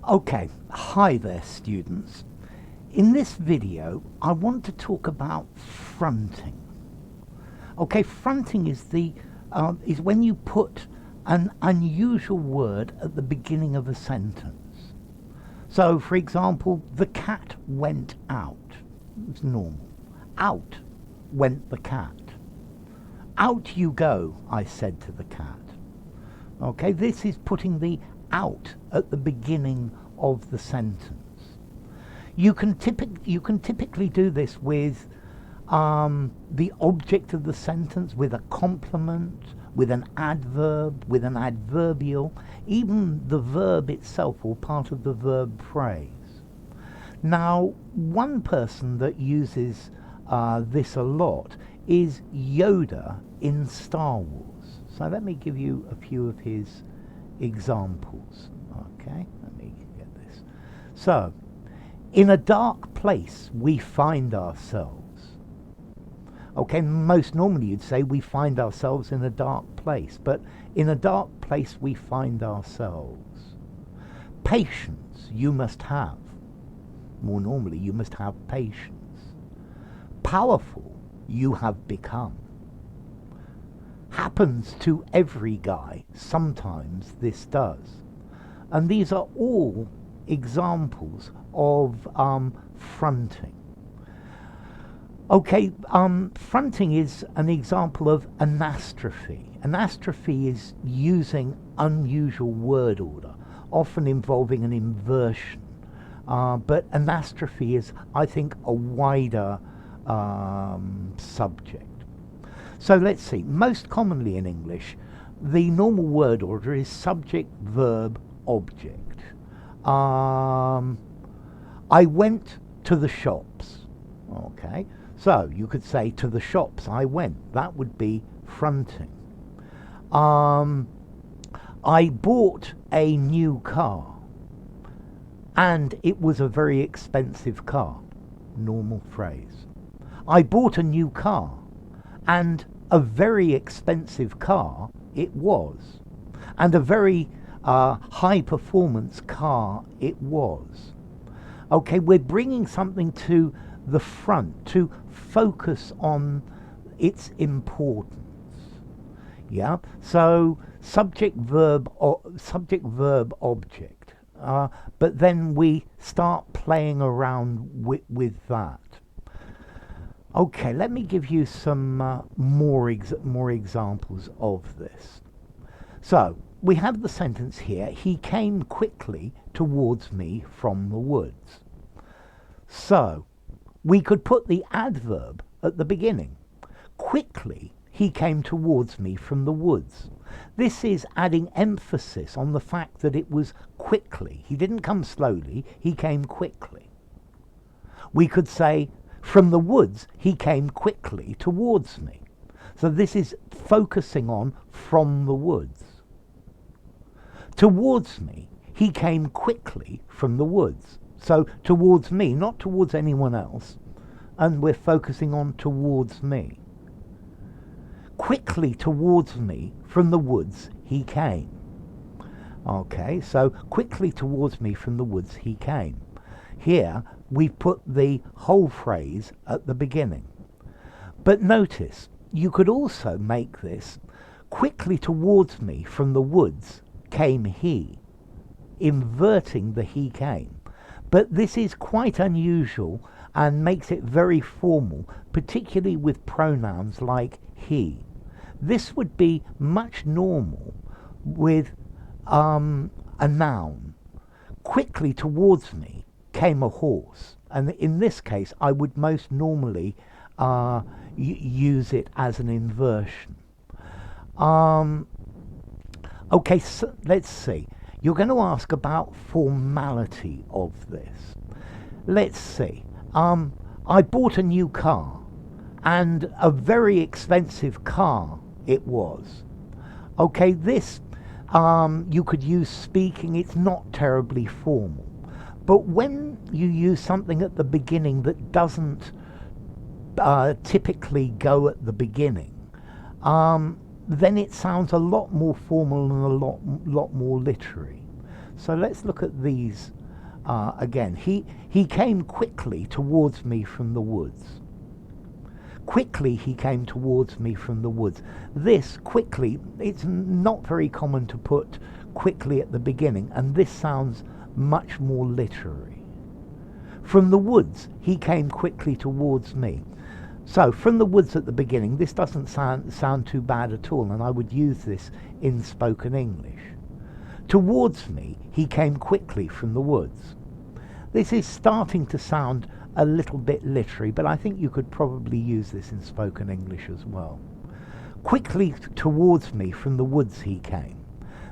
Okay, hi there students. In this video I want to talk about fronting. Okay, fronting is is when you put an unusual word at the beginning of a sentence. So for example, the cat went out. It's normal. Out went the cat. Out you go, I said to the cat. Okay, this is putting the out at the beginning of the sentence. You can typically do this with the object of the sentence, with a complement, with an adverb, with an adverbial, even the verb itself or part of the verb phrase. Now, one person that uses this a lot is Yoda in Star Wars. So let me give you a few of his examples. Okay, let me get this. So, in a dark place we find ourselves. Okay, most normally you'd say we find ourselves in a dark place, but in a dark place we find ourselves. Patience you must have. More normally you must have patience. Powerful you have become. Happens to every guy. Sometimes this does. And these are all examples of fronting. Okay, fronting is an example of anastrophe. Anastrophe is using unusual word order, often involving an inversion. But anastrophe is, I think, a wider subject. So let's see, most commonly in English, the normal word order is subject, verb, object. I went to the shops. Okay, so you could say to the shops I went. That would be fronting. I bought a new car, and it was a very expensive car. Normal phrase. I bought a new car, and a very expensive car it was, and a very high performance car it was. Okay, we're bringing something to the front to focus on its importance. Yeah, so subject verb object, but then we start playing around with that. Okay, let me give you some more examples of this. So, we have the sentence here, he came quickly towards me from the woods. So, we could put the adverb at the beginning. Quickly, he came towards me from the woods. This is adding emphasis on the fact that it was quickly. He didn't come slowly, he came quickly. We could say, from the woods, he came quickly towards me. So this is focusing on from the woods. Towards me, he came quickly from the woods. So towards me, not towards anyone else. And we're focusing on towards me. Quickly towards me from the woods he came. Okay, so quickly towards me from the woods he came. Here, we put the whole phrase at the beginning. But notice, you could also make this, quickly towards me from the woods came he, inverting the he came. But this is quite unusual and makes it very formal, particularly with pronouns like he. This would be much normal with a noun. Quickly towards me came a horse, and in this case I would most normally use it as an inversion. Okay, so let's see. You're going to ask about formality of this. Let's see. I bought a new car, and a very expensive car it was. Okay, this you could use speaking. It's not terribly formal. But when you use something at the beginning that doesn't typically go at the beginning, then it sounds a lot more formal and a lot more literary. So let's look at these again, he came quickly towards me from the woods. Quickly he came towards me from the woods. This quickly, it's not very common to put quickly at the beginning, and this sounds much more literary. From the woods he came quickly towards me. So from the woods at the beginning, this doesn't sound too bad at all, and I would use this in spoken English. Towards me he came quickly from the woods. This is starting to sound a little bit literary, but I think you could probably use this in spoken English as well. Quickly towards me from the woods he came.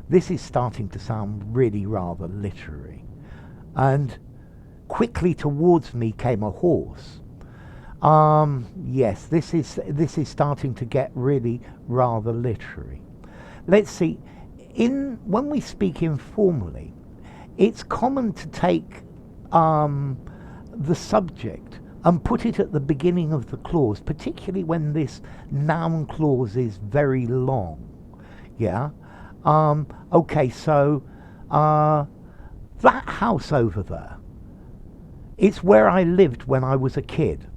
This is starting to sound really rather literary. And quickly towards me came a horse. Yes, this is starting to get really rather literary. Let's see. When we speak informally, it's common to take the subject and put it at the beginning of the clause, particularly when this noun clause is very long. Yeah. Okay, so that house over there, it's where I lived when I was a kid.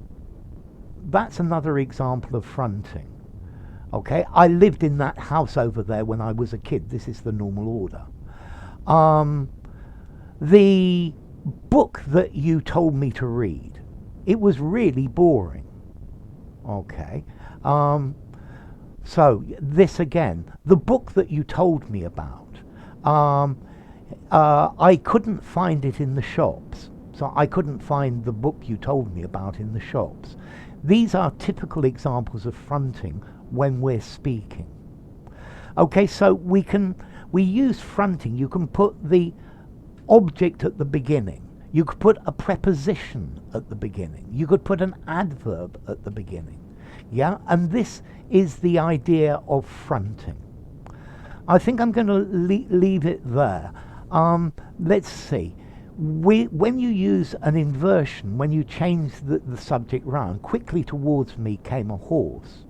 That's another example of fronting. Okay, I lived in that house over there when I was a kid. This is the normal order. The book that you told me to read, it was really boring. Okay, so this again, the book that you told me about, I couldn't find it in the shops. So I couldn't find the book you told me about in the shops. These are typical examples of fronting when we're speaking. Okay, so we use fronting. You can put the object at the beginning. You could put a preposition at the beginning. You could put an adverb at the beginning. Yeah, and this is the idea of fronting. I think I'm going to leave it there. Let's see. When you use an inversion, when you change the subject round, quickly towards me came a horse.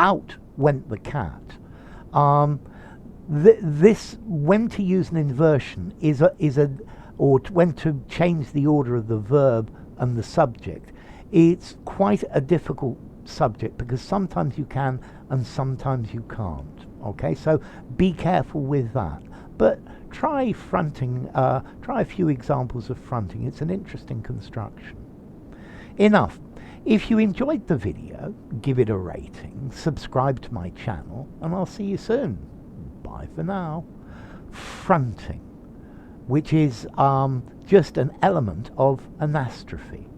Out went the cat. When to use an inversion or when to change the order of the verb and the subject, it's quite a difficult subject because sometimes you can and sometimes you can't. Okay, so be careful with that. But try fronting, try a few examples of fronting. It's an interesting construction. Enough. If you enjoyed the video, give it a rating, subscribe to my channel, and I'll see you soon. Bye for now. Fronting, which is just an element of anastrophe.